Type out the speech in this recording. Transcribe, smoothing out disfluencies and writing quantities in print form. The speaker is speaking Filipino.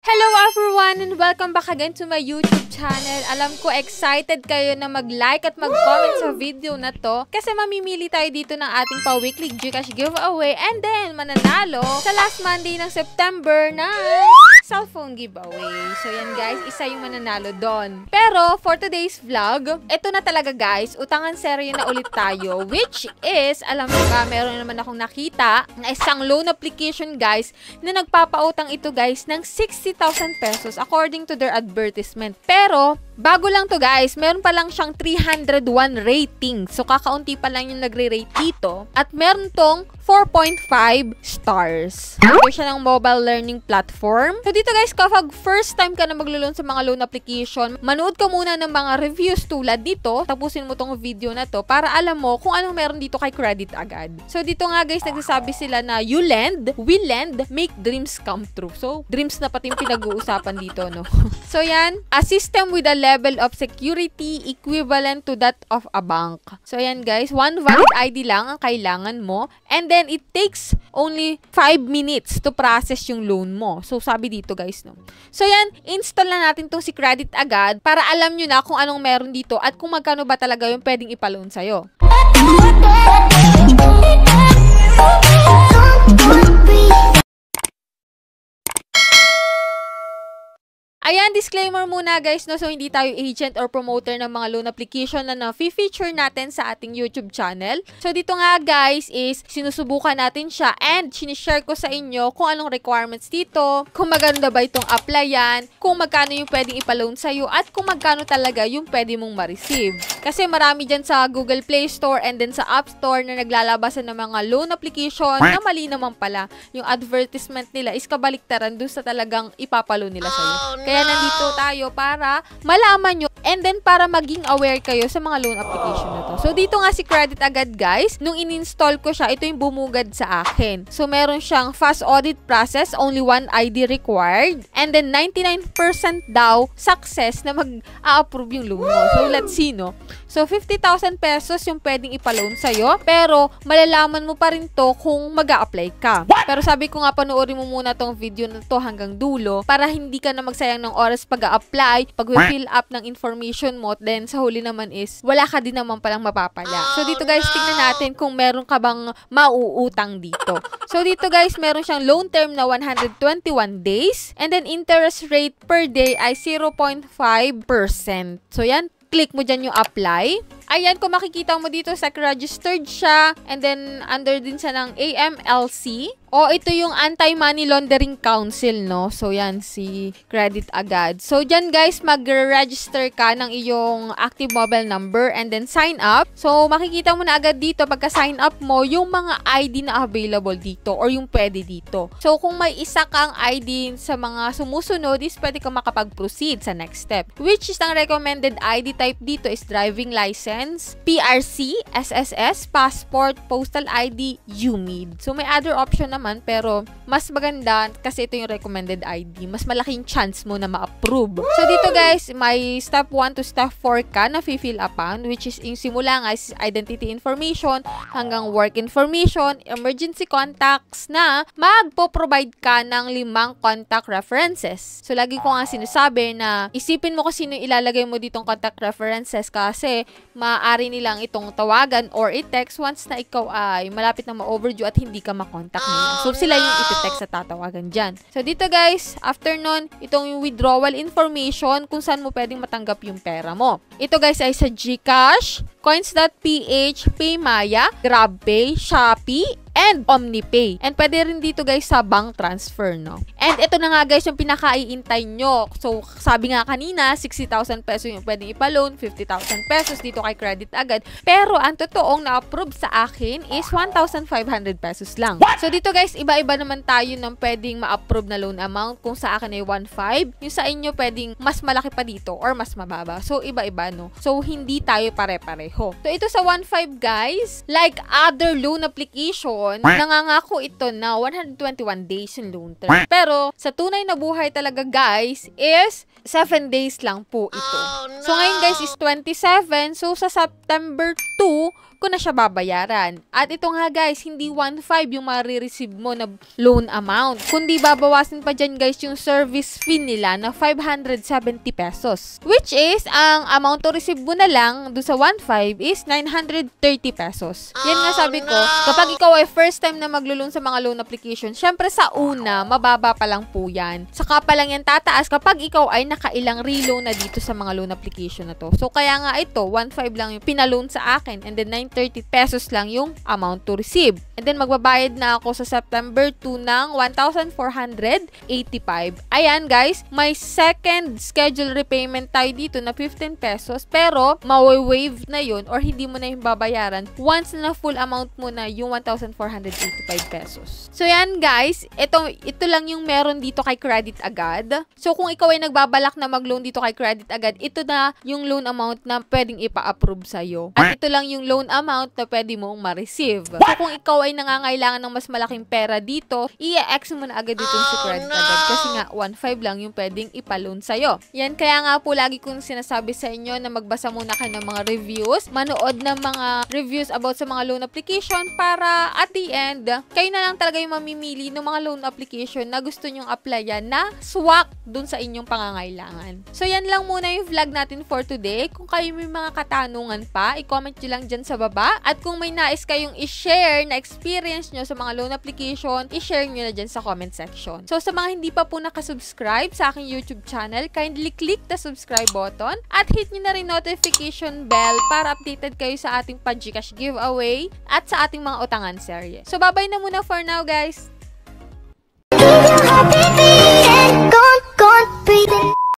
Hello everyone and welcome back again to my YouTube channel. Alam ko excited kayo na mag-like at mag-comment sa video na to kasi mamimili tayo dito ng ating pa-weekly Gcash giveaway and then mananalo sa last Monday ng September na cellphone giveaway. So yan guys, isa yung mananalo doon. Pero for today's vlog, ito na talaga guys, utangan serye na ulit tayo, which is, alam mo ba, meron naman akong nakita na isang loan application guys na nagpapautang ito guys ng 60,000 pesos according to their advertisement. Pero, bago lang to guys, meron pa lang siyang 301 rating. So, kakaunti pa lang yung nagre-rate dito. At meron tong 4.5 stars. Ito siya ng mobile learning platform. So, dito guys, kapag first time ka na maglo-loan sa mga loan application, manood ka muna ng mga reviews tulad dito. Tapusin mo tong video na to para alam mo kung anong meron dito kay Credit Agad. So, dito nga guys, nagsasabi sila na you lend, we lend, make dreams come true. So, dreams na pati yung pinag-uusapan dito, no? So, yan. A system with a level of security equivalent to that of a bank. So, yan guys. One valid ID lang ang kailangan mo. And then, it takes only 5 minutes to process yung loan mo. So, sabi dito guys, no? So, yan. Install na natin tong si Credit Agad para alam nyo na kung anong meron dito at kung magkano ba talaga yung pwedeng ipaloan sa'yo. Ayan, disclaimer muna guys, no? So, hindi tayo agent or promoter ng mga loan application na na-feature natin sa ating YouTube channel. So, dito nga guys is sinusubukan natin siya and sinishare ko sa inyo kung anong requirements dito, kung maganda ba itong applyan, kung magkano yung pwedeng ipaloan sa'yo at kung magkano talaga yung pwede mong ma-receive. Kasi marami dyan sa Google Play Store and then sa App Store na naglalabasan ng mga loan application na mali naman pala. Yung advertisement nila is kabaliktaran doon sa talagang ipapaloan nila sa'yo. Kaya nandito tayo para malaman nyo and then para maging aware kayo sa mga loan application na to. So, dito nga si Credit Agad guys, nung in-install ko siya, ito yung bumugad sa akin. So, meron siyang fast audit process, only one ID required, and then 99% daw success na mag-a-approve yung loan mo. So, let's see, no? So, 50,000 pesos yung pwedeng ipaloan sa'yo, pero malalaman mo pa rin to kung mag-a-apply ka. Pero sabi ko nga, panoorin mo muna tong video na to hanggang dulo para hindi ka na magsayang ng oras pag-a-apply, pag-fill up ng information mo, then sa huli naman is, wala ka din naman palang mapapala. So, dito guys, tingnan natin kung meron ka bang mauutang dito. So, dito guys, meron siyang loan term na 121 days, and then interest rate per day ay 0.5%. So, yan, click mo dyan yung apply. Ayan, kung makikita mo dito, registered siya. And then, under din siya ng AMLC. O, ito yung Anti-Money Laundering Council, no? So, yan, si Credit Agad. So, dyan, guys, mag-register ka ng iyong active mobile number and then sign up. So, makikita mo na agad dito, pagka-sign up mo, yung mga ID na available dito or yung pwede dito. So, kung may isa kang ID sa mga sumusunod, is pwede ka makapag-proceed sa next step. Which is ang recommended ID type dito is driving license, PRC, SSS, passport, postal ID, UMID. So, may other option naman, pero mas maganda kasi ito yung recommended ID. Mas malaking chance mo na ma-approve. So, dito guys, may step 1 to step 4 ka na fill upan, which is yung simula nga is identity information hanggang work information, emergency contacts na magpo-provide ka ng 5 contact references. So, lagi ko nga sinasabi na isipin mo kung sino ilalagay mo ditong contact references kasi maaari nilang itong tawagan or i-text once na ikaw ay malapit na ma-overdue at hindi ka makontak nila. So, sila yung iti-text at tatawagan dyan. So, dito guys, after nun, itong yung withdrawal information kung saan mo pwedeng matanggap yung pera mo. Ito guys ay sa Gcash, Coins.ph, Paymaya, GrabPay, Shopee, and OmniPay. And pwede rin dito guys sa bank transfer, no? And ito na nga guys yung pinaka-iintay nyo. So, sabi nga kanina, 60,000 pesos yung pwedeng ipaloan, 50,000 pesos dito kay Credit Agad. Pero ang totoong na-approve sa akin is 1,500 pesos lang. So, dito guys, iba-iba naman tayo ng pwedeng ma-approve na loan amount. Kung sa akin ay 1,500, yung sa inyo pwedeng mas malaki pa dito or mas mababa. So, iba-iba, no? So, hindi tayo pare-pareho. So, ito sa 1,500 guys, like other loan application, nangangako ito na 121 days yung loan term. Pero, sa tunay na buhay talaga guys, is 7 days lang po ito. So, ngayon guys is 27. So, sa September 2, ko na siya babayaran. At ito nga guys, hindi 1.5 yung marireceive mo na loan amount, kundi babawasin pa dyan guys yung service fee nila na 570 pesos. Which is, ang amount to receive mo na lang doon sa 1.5 is 930 pesos. Yan nga sabi ko, kapag ikaw ay first time na maglo-loan sa mga loan application, syempre sa una, mababa pa lang po yan. Saka pa lang yan tataas kapag ikaw ay nakailang reloan na dito sa mga loan application na to. So kaya nga ito, 1.5 lang yung pinaloan sa akin and then 930 pesos lang yung amount to receive. And then magbabayad na ako sa September 2 ng 1,485. Ayan guys, may second schedule repayment tayo dito na 15 pesos pero mawi-waive na yun or hindi mo na yung babayaran once na full amount mo na yung 1,485 pesos. So yan guys, ito lang yung meron dito kay Credit Agad. So kung ikaw ay nagbabalak na mag-loan dito kay Credit Agad, ito na yung loan amount na pwedeng ipa-approve sa'yo. At ito lang yung loan amount na pwede mong ma-receive. So kung ikaw ay nangangailangan ng mas malaking pera dito, i-ex mo na agad dito si Credit Agad kasi nga 1.5 lang yung pwedeng ipa-loan sa'yo. Yan, kaya nga po lagi kong sinasabi sa inyo na magbasa muna kayo ng mga reviews, manood ng mga reviews about sa mga loan application para at the end, kayo na lang talaga yung mamimili ng mga loan application na gusto nyong applyan na swak dun sa inyong pangangailangan. So yan lang muna yung vlog natin for today. Kung kayo may mga katanungan pa, i-comment nyo lang dyan sa baba. At kung may nais kayong i-share na experience nyo sa mga loan application, i-share nyo na dyan sa comment section. So sa mga hindi pa po nakasubscribe sa aking YouTube channel, kindly click the subscribe button at hit nyo na rin notification bell para updated kayo sa ating pa-Gcash giveaway at sa ating mga utangan serye. So bye-bye na muna for now guys!